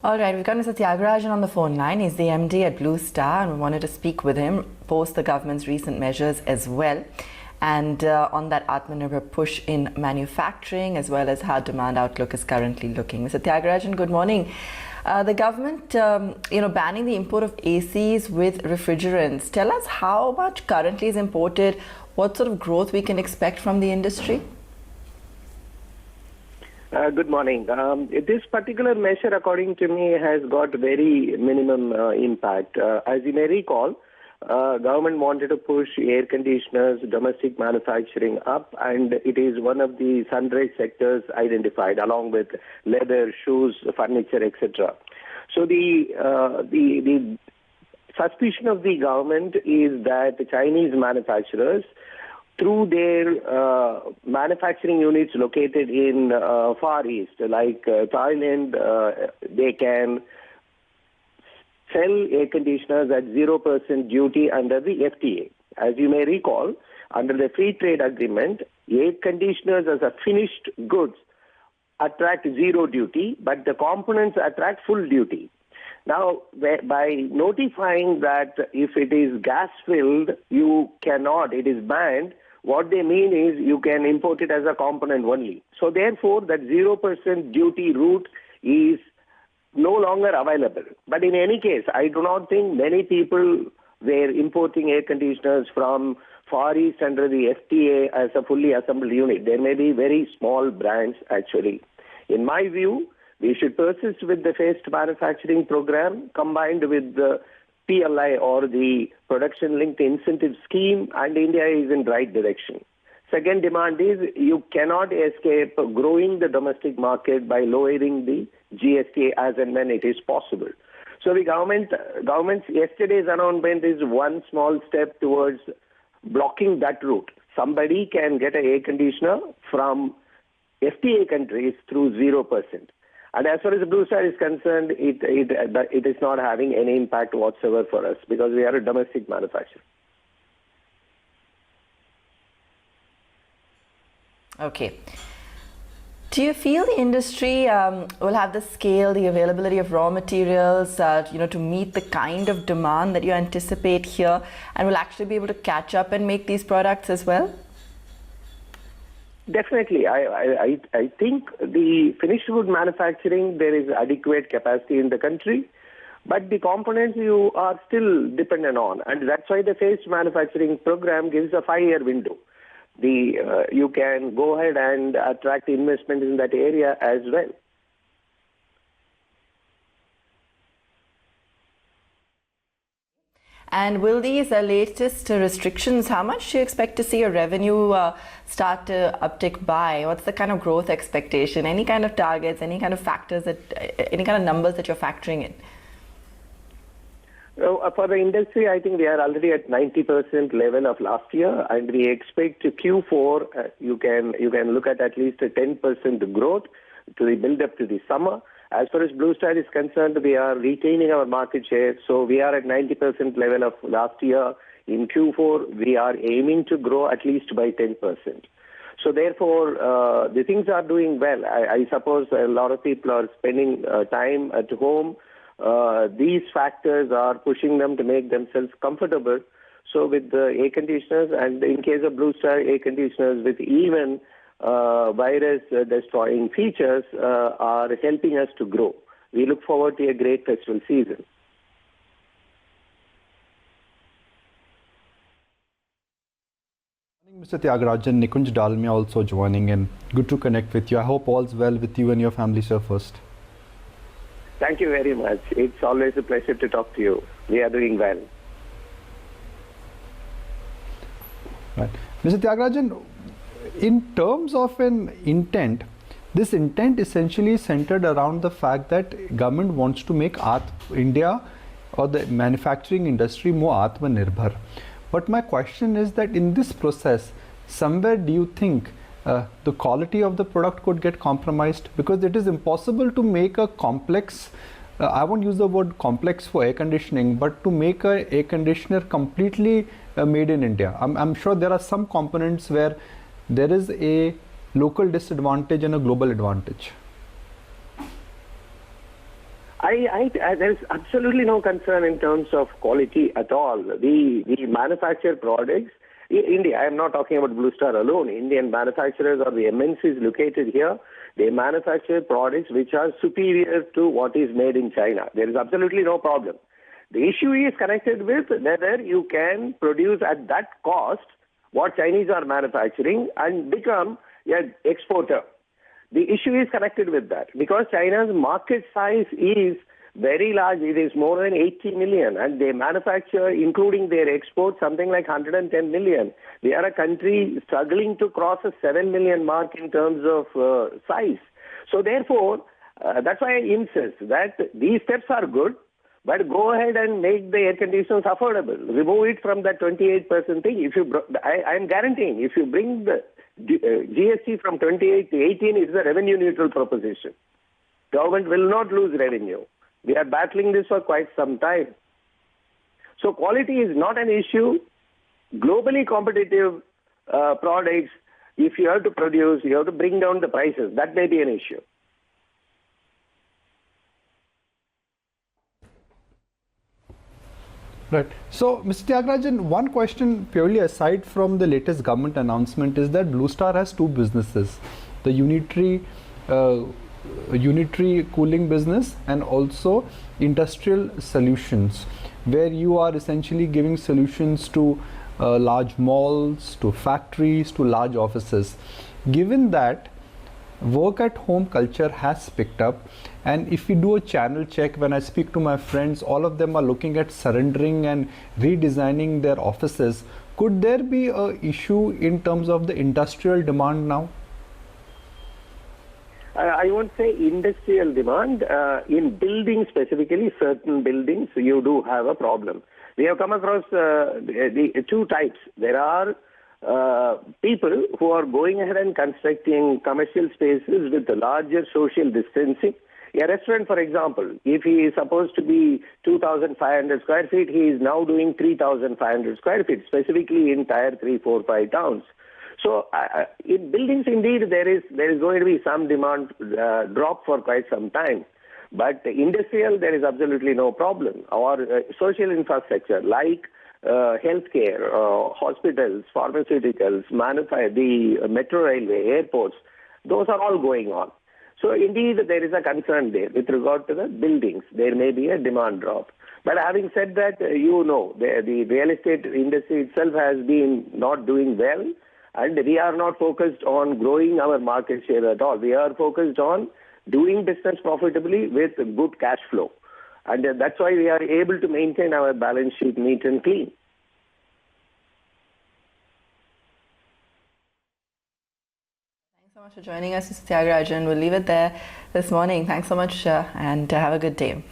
All right, we've got Mr. Thiagarajan on the phone line. He's the MD at Blue Star, and we wanted to speak with him post the government's recent measures as well, and on that Atmanirbhar push in manufacturing, as well as how demand outlook is currently looking. Mr. Thiagarajan, good morning. The government, banning the import of ACs with refrigerants. Tell us how much currently is imported, what sort of growth we can expect from the industry? Good morning. This particular measure, according to me, has got very minimum impact. As you may recall, government wanted to push air conditioners, domestic manufacturing up, and it is one of the sunrise sectors identified, along with leather, shoes, furniture, etc. So the suspicion of the government is that the Chinese manufacturers, through their manufacturing units located in Far East, like Thailand, they can sell air conditioners at 0% duty under the FTA. As you may recall, under the free trade agreement, air conditioners as a finished goods attract zero duty, but the components attract full duty. Now, by notifying that if it is gas-filled, you cannot, it is banned, what they mean is you can import it as a component only. So therefore, that 0% duty route is no longer available. But in any case, I do not think many people were importing air conditioners from Far East under the FTA as a fully assembled unit. There may be very small brands actually. In my view, we should persist with the phased manufacturing program combined with the PLI or the production-linked incentive scheme, and India is in the right direction. Second demand is you cannot escape growing the domestic market by lowering the GST as and when it is possible. So the government's yesterday's announcement is one small step towards blocking that route. Somebody can get an air conditioner from FTA countries through 0%. And as far as the Blue Star is concerned, it is not having any impact whatsoever for us because we are a domestic manufacturer. Okay. Do you feel the industry will have the scale, the availability of raw materials, to meet the kind of demand that you anticipate here, and will actually be able to catch up and make these products as well? Definitely. I think the finished good manufacturing, there is adequate capacity in the country, but the components you are still dependent on. And that's why the phased manufacturing program gives a 5-year window. You can go ahead and attract investment in that area as well. And will these latest restrictions, how much do you expect to see a revenue start to uptick by? What's the kind of growth expectation? Any kind of targets, any kind of factors, any kind of numbers that you're factoring in? For the industry, I think we are already at 90% level of last year, and we expect Q4, you can look at least a 10% growth to the build up to the summer. As far as Blue Star is concerned, we are retaining our market share. So we are at 90% level of last year. In Q4, we are aiming to grow at least by 10%. So therefore, the things are doing well. I suppose a lot of people are spending time at home. These factors are pushing them to make themselves comfortable. So with the air conditioners, and in case of Blue Star, air conditioners with even virus-destroying features are helping us to grow. We look forward to a great festival season. Mr. Thiagarajan, Nikunj Dalmia also joining in. Good to connect with you. I hope all's well with you and your family, sir, first. Thank you very much. It's always a pleasure to talk to you. We are doing well. Right. Mr. Thiagarajan, in terms of an intent, this intent essentially is centered around the fact that government wants to make India or the manufacturing industry more Atmanirbhar. But my question is that in this process, somewhere do you think the quality of the product could get compromised? Because it is impossible to make a complex, I won't use the word complex for air conditioning, but to make an air conditioner completely made in India. I'm sure there are some components where there is a local disadvantage and a global advantage. There's absolutely no concern in terms of quality at all. We manufacture products. India, I am not talking about Blue Star alone. Indian manufacturers or the MNCs located here, they manufacture products which are superior to what is made in China. There is absolutely no problem. The issue is connected with whether you can produce at that cost what Chinese are manufacturing and become an exporter. The issue is connected with that because China's market size is very large. It is more than 80 million and they manufacture, including their exports, something like 110 million. They are a country struggling to cross a 7 million mark in terms of size. So therefore, that's why I insist that these steps are good, but go ahead and make the air conditioners affordable. Remove it from that 28% thing. I am guaranteeing, if you bring the GST from 28 to 18, it's a revenue neutral proposition. Government will not lose revenue. We are battling this for quite some time. So quality is not an issue. Globally competitive products, if you have to produce, you have to bring down the prices. That may be an issue. Right. So, Mr. Thiagarajan, one question purely aside from the latest government announcement is that Blue Star has two businesses, the unitary cooling business and also industrial solutions, where you are essentially giving solutions to large malls, to factories, to large offices. Given that work at home culture has picked up, and if we do a channel check, when I speak to my friends, all of them are looking at surrendering and redesigning their offices. Could there be an issue in terms of the industrial demand now? I won't say industrial demand. In buildings specifically, certain buildings, you do have a problem. We have come across the two types. There are people who are going ahead and constructing commercial spaces with a larger social distancing. A restaurant, for example, if he is supposed to be 2,500 square feet, he is now doing 3,500 square feet, specifically in tier 3, 4, 5 towns. So in buildings, indeed, there is going to be some demand drop for quite some time. But industrial, there is absolutely no problem. Our social infrastructure like healthcare, hospitals, pharmaceuticals, the metro railway, airports, those are all going on. So indeed, there is a concern there with regard to the buildings. There may be a demand drop. But having said that, the real estate industry itself has been not doing well, and we are not focused on growing our market share at all. We are focused on doing business profitably with good cash flow. And that's why we are able to maintain our balance sheet neat and clean. Thanks so much for joining us, Mr. Thiagarajan. We'll leave it there this morning. Thanks so much and have a good day.